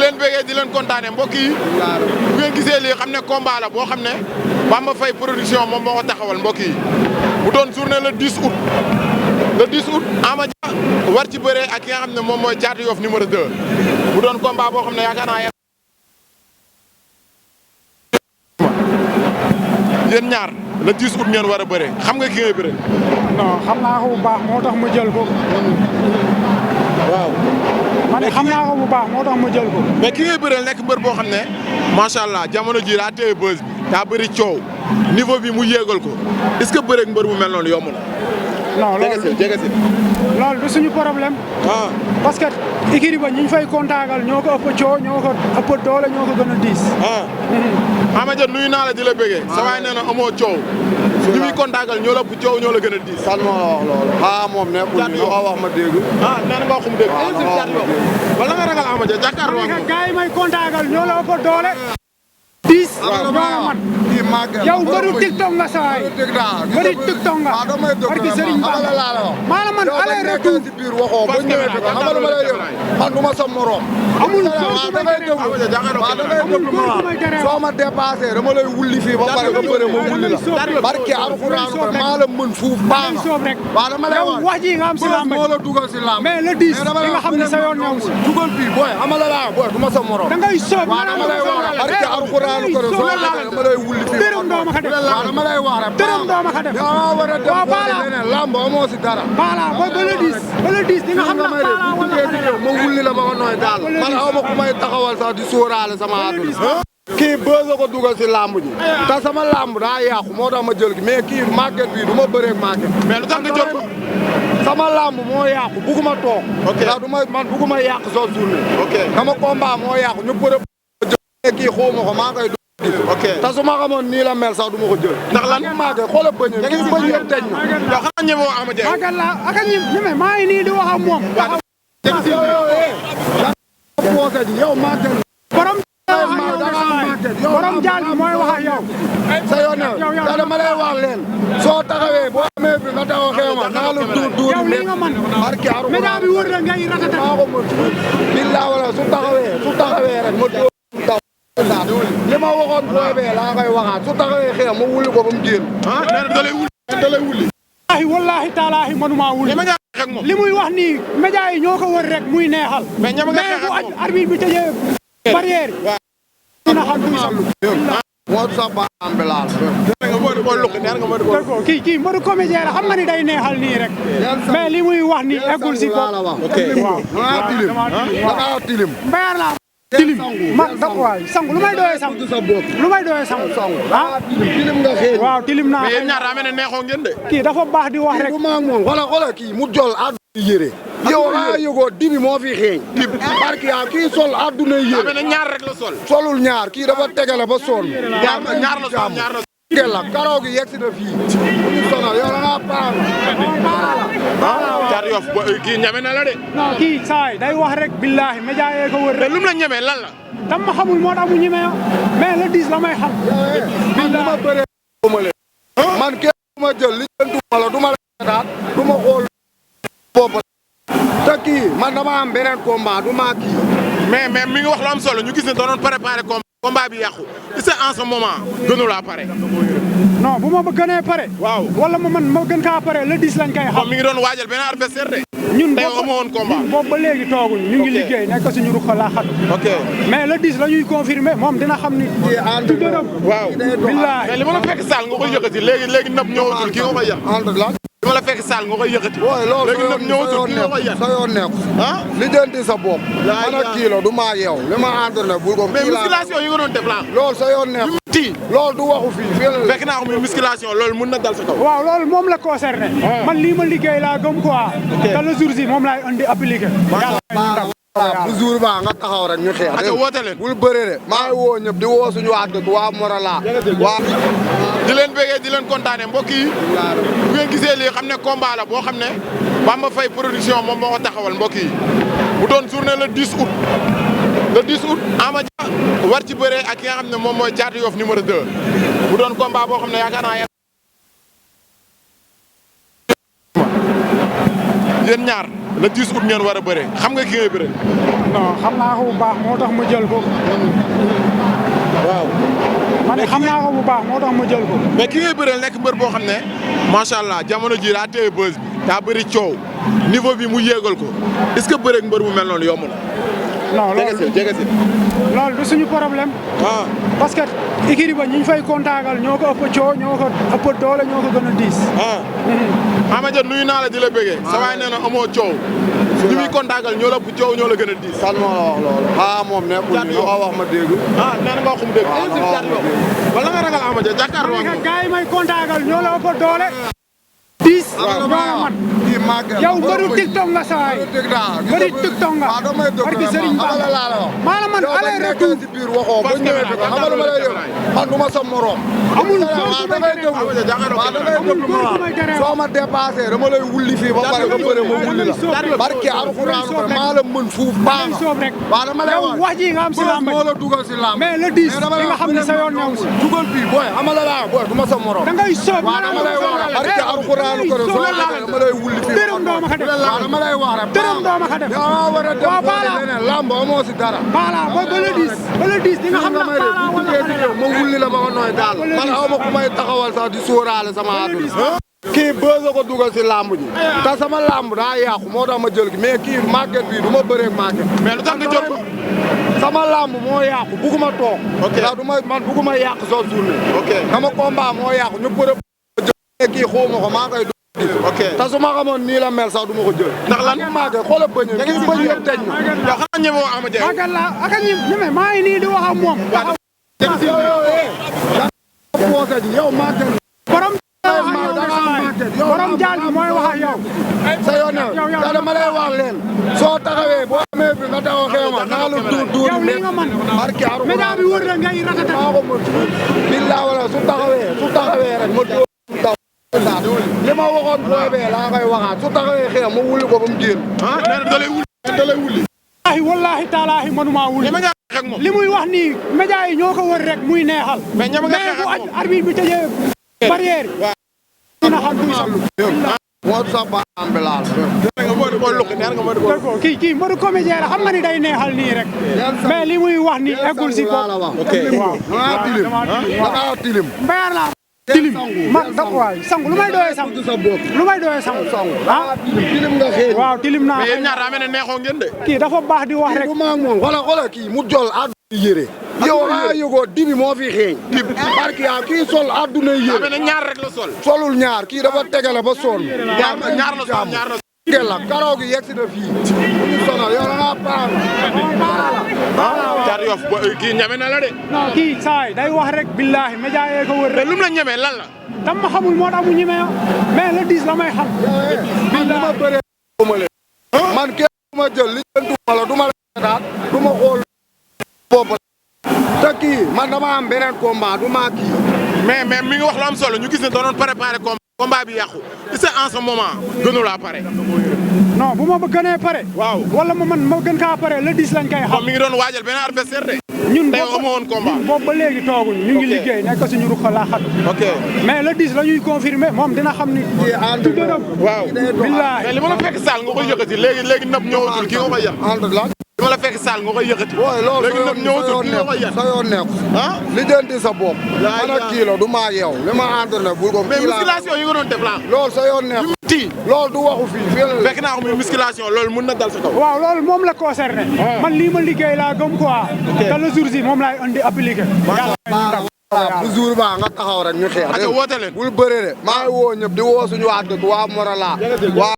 leen bëggee di leen kontaane mbokk yi bu ngeen gisee lii xam ne combat la boo xam ne Bamba Faye production moom moo ko taxawal mbokk yi bu doon journée le 10 août Ama Dia war ci bëree ak ki nga xam ne moom mooy Thiatou Yoff numéro 2 bu doon combat boo xam ne yaakaar naa yéen ñaar le 10 août ngeen war a bëree xam nga ki ngay bëree. non xam naa ko bu baax moo tax mu jël ko. waaw. man xam naa ko bu baax moo tax mu jël ko. mais ki ngay bëreel nekk mbër boo xam ne macha allah jamono ji daa téye buzz bi daa bëri coow niveau bi mu yéegal ko est-ce que bëreeg mbër bu mel noonu yomb na. non loolu du suñu problème. parce que équipe ba ñi ñu fay kontaagal ñoo ko ëpp coow ñoo ko ëpp doole ñoo ko gën a diis. Ama Dia nuyu naa la di la bëggee. sa waay nee na amoo coow. ñi muy kontaagal ñoo la ëpp coow ñoo la gën a diis. kan moo la wax loolu. moom nekkul ni nga wax ma dégg. nee na nga wax mu dégg. wala nga ragal Ama Dia jàkkaarloo ak moom. gars yi may kontaagal ñoo la ëpp doole. diis ñoo la mat. yow mbëru TikTok nga saa yi. mbëru TikTok nga. barki Serigne Ba maanaam man aller retour. man du ma sa morom. amul soo ma dépassé dama lay wulli fii ba pare ba pare ma wulli la. barki alxuraan maa la mën fuuf baax na. waaw dama lay wax ji nga am si lamb moo la dugal si lamb. mais le 10 li nga xam ne sa yoon ñëw si. dugal fii booy amala laa booy du ma sa morom. da ngay soob dama lay wax barki alxuraan ko dama lay wulli fii. tërëm doo ma ko def dama lay wax rek. tërëm doo ma ko def. waaw baala lamb amoo si dara. baala ba le 10 di nga xam ne baala wala ma wulli la ba ko nooy daal man aw ma ku may taxawal sax di sóoraale sama àdduna. kii bës a ko dugal si lamb ji te sama lamb daa yàqu moo tax ma jël gi mais kii màgget bi du ma bëreeg màgget. mais lu tax nga jël ko. sama lamb moo yàqu bugguma toog. ok ndax du ma man bugguma yàq soo journée. ok sama combat moo yàqu ñu bëre jël kii xawma ko maa koy ok te su ma xamoon nii la mel sax du ma ko jël. ndax lan màgget xoolal bëñ kii bëñ yëpp teñ na. yow xanaa ñëwoo Ama Dia. màgget la ak ñeme maa ngi nii di wax ak moom. yow màgget borom jaal bi mooy wax ak yow. sa yoon ne dama lay wax leen soo taxawee boo amee fi nga taxaw xeema naa la duur yow li nga man média bi wër la ngay ratata. maa ko mën billaa wala su taxawee rek ma dóor li ma waxoon booy bee laa koy waxaat su taxawee xeem ma wuli ko ba mu génn. da lay wuli. wallaahi taalaahi manuma wuli. li muy wax nii média yi ñoo ko wër rek muy neexal. mais ñama nga xeex ak moom bu arbitre bi tëjee barrière yi. dina xam duy sam. moo sax ba am bi laal. kii mbaru comédien la xam nga ni day neexal nii rek. mais li muy wax nii eggul si bopp. ok waaw tilim. mbayar laa tilim waay sangu lu may doyee sangu. lu may doyee sangu. tilim nga xëy. waaw tilim naa. mais yéen ñaar daa mel ne neexoo ngeen de. kii dafa baax di wax rek. du ma ak moom xoolal kii mu jol àdduna yére. yow a yëgoo dibi moo fi xeeñ. barki yaa kii sol àdduna yére. daa mel ne ñaar rek la sol. solul ñaar kii dafa tegale ba sonn. ñaar la sol ñaar la sol. la karaw gi yegg si na fii. ñu sonal yow da ngaa paal. Thiatou Yoff kii ñeme na la de. non kii saay day wax rek billahi média yee ko wër rek. mais lu mu la ñeme lan la. dama xamul moo tax mu ñeme mais le 10 la may xam. man du ma bëree man kenn du ma jël li jël duma la du ma la daat du ma xool bopp te kii man dama am beneen combat du ma kii. mais mi ngi wax lu am solo ñu gis ne doon préparé combat bi yàqu est-ce que en ce moment gënu laa pare. non bu ma gënee pare. waaw wala ma gën kaa pare le 10 lañ koy xam. moom mi ngi doon waajal benn adversaire de. ñun tey amoo woon combat boobu ba léegi tooguñ ñu ngi liggéey nekk suñu ruqa laa xat. ok mais le 10 la ñuy confirmer moom dina xam ni. ci dërëm. waaw billahi mais li ma la fekk saal nga koy yëkkati léegi nëb ñëwatul kii nga koy yàq. li ma la fekk saal nga koy yëkkati. léegi nëb ñëwatul kii nga koy yàq. sa yoon nekku ah li jënti sa bopp. man ak kii la du maa yow li ma entraîné bul ko. mais musculation yi nga doon def la. loolu sa yoon nekku loolu du waxu fii fekk naa ko muy musculation loolu mun na dal sa kaw. waaw loolu moom la concerné. man lii ma liggéey laa gëm quoi. te le jour ji moom laay andi appliqué. bu jour ba nga taxaw rek ñu xeex. ak woote leen bul bëree de maa ngi woo ñëpp di woo suñu waa dëkk waa Morala. waa di leen bëggee di leen kontaane mbokk yi bu ngeen gisee lii xam ne combat la boo xam ne Bamba Faye production moom moo ko taxawal mbokk yi bu doon journée le 10 août Ama Dia war ci bëree ak ki nga xam ne moom mooy Thiatou Yoff numéro 2 bu doon combat boo xam ne yaakaar naa yéen ñaar le 10 août ngeen war a bëre xam nga ki ngay bëre. non xam naa ko bu baax moo tax ma jël ko. waaw. ma ne xam naa ko bu baax moo tax ma jël ko. mais ki ngay bëreel nekk mbër boo xam ne macha allah jamono ji daa téye buzz bi daa bëri coow niveau bi mu yéegal ko est-ce que bëreeg mbër bu mel noonu yomb na. non loolu jege si. loolu du suñu problème. ah parce que écurie ba ñi ñu fay kontaagal ñoo ko ëpp coow ñoo ko ëpp doole ñoo ko gën a diis. Ama Dia nuyu naa la di la bëggee. sa waay nee na amoo coow. ñi muy kontaagal ñoo la ëpp coow ñoo la gën a diis. kan moo la wax loolu. moom nekkul nii nga wax ma dégg. nee na nga wax mu dégg. wala nga ragal Ama Dia jàkkaarloo ak moom. gars yi may kontaagal ñoo la ëpp doole. diis ñoo la mat. yow mbëru TikTok nga sa waay. mbëru TikTok nga. barki Serigne Ba maanaam man aller retour. ci biir waxoo ba ñëwee fi xam nga lu ma lay def man du ma sa morom. amul da ngay déglu soo ma dépassé dama lay wulli fii ba pare ba bëre ma wulli la. barki alxuraan ko maa la mën fuuf baax nga. waaw dama lay wax wax ji nga am si lamb moo la dugal si lamb. mais le 10 li nga xam ne sa yoon ñëw si. dugal fii booy amala laa booy du ma sa morom. da ngay soob waaw dama lay wax barki alxuraan ko dama lay wulli fii. dërëm doo ma ko def waaw dama lay wax rek. dërëm doo ma ko def. dama war a dem waaw Bala lamb amoo si dara. Bala ba le 10 ba le 10 di nga xam ne Bala wala ma wulli la ba ma nooy daal man aw ma ku may taxawal sax di sóoraale sama àdduna. kii bëgg ko dugal si lamb ji. te sama lamb daa yàqu moo tax ma jël gi mais kii màgget bi du ma bëree màgget. mais lu tax nga jël ko. sama lamb moo yàqu bugguma toog. ok ndax du ma man bugguma yàq soo journée. ok sama combat moo yàqu ñu bëre kii xawma ko maa koy ok te su ma xamoon nii la mel sax du ma ko jël. ndax lan màgget xoolal bëñ yi kii bëñ yëpp tëj na. yow xanaa ñeme woo Ama Dia. màgget la ak a ñeme maa ngi nii di wax ak moom. yow màgget borom jaal bi mooy wax ak yow. sa yoon yow dama lay wax leen soo taxawee boo amee fi nga taxaw xeema naa la duur yow lii nga man barki aru média bi wër la ngay ratata maa ko mën billaa wala su taxawee rek ma dóor daw li ma waxoon booy bee laa koy waxaat su taxawee xeem ma wulli ko ba mu génn nee na da lay wulli wallahi taalaahi manuma wulli li muy wax nii média yi ñoo ko wër rek muy neexal mais ñama nga xeex ak bu arbitre bi tëjee barrière dina xam duy sam moo sax baam bi laal kii mbëru comédien la xam nga ni day neexal nii rek mais li muy wax nii eggul si ko waaw dangaa tilim mbayar la tilim man da waay sangu lu may doyee sangu lu may doyee sangu tilim nga xeeñ waaw tilim naa mais yéen ñaar daa mel ne neexoo ngeen de kii dafa baax di wax rek du maag moom xoolal kii mu jol àdduna yére yow a yëgoo dibi moo fi xeeñ barki yaa kii sol àdduna yére mais ñaar rek la sol solul ñaar kii dafa tegale ba sonn ñaar la sol ñaar la la karaw gi yegg si na fii ñu sonal yow da ngaa paal Caatu Yoff kii ñeme na la de non kii saay day wax rek billahi média yee ko wër rek lu mu la ñeme lan la tam ma xamul moo tax mu ñeme mais le 10 la may xam man dama bëree ma leen man kenn du ma jël li jëntuma la du ma la daat du ma xool bopp te kii man dama am beneen combat du ma kii mais mi ngi wax lu am solo ñu gis ne doonoon préparé combat bi yàqu c'est en ce moment gënu laa pare non bu ma gënee pare waaw wala ma gën kaa pare le 10 lañ koy xam mi ngi doon waajal benn adversaire de ñun tey amoo woon combat boobu ba léegi tooguñ ñu ngi liggéey nekk suñu ruq laa xat ok mais le 10 la ñuy confirmer moom dina xam ni du dërëm waaw billahi mais li ma la fekk saal nga koy yëkkati léegi nëb ñëwatul kii nga koy yàq li ma la fekk saal nga koy yëkkati léegi nëb ñëwatul kii nga koy yàq sa yoon nekku ah li jënti sa bopp man ak kii la du maa yow li ma entraîné bul ko mais musculation yi nga doon def la loolu sa yoon nekku loolu du waxu fii fekk naa ko muy musculation loolu mën na dal sa kaw waaw loolu moom la concerné man lii ma liggéey laa gëm quoi te le jour ji moom laay andi appliqué bu jour ba nga taxaw rek ñu xeex woote leen bul bëre de maa ngi woo ñëpp di woo suñu waa dëkk waa Morala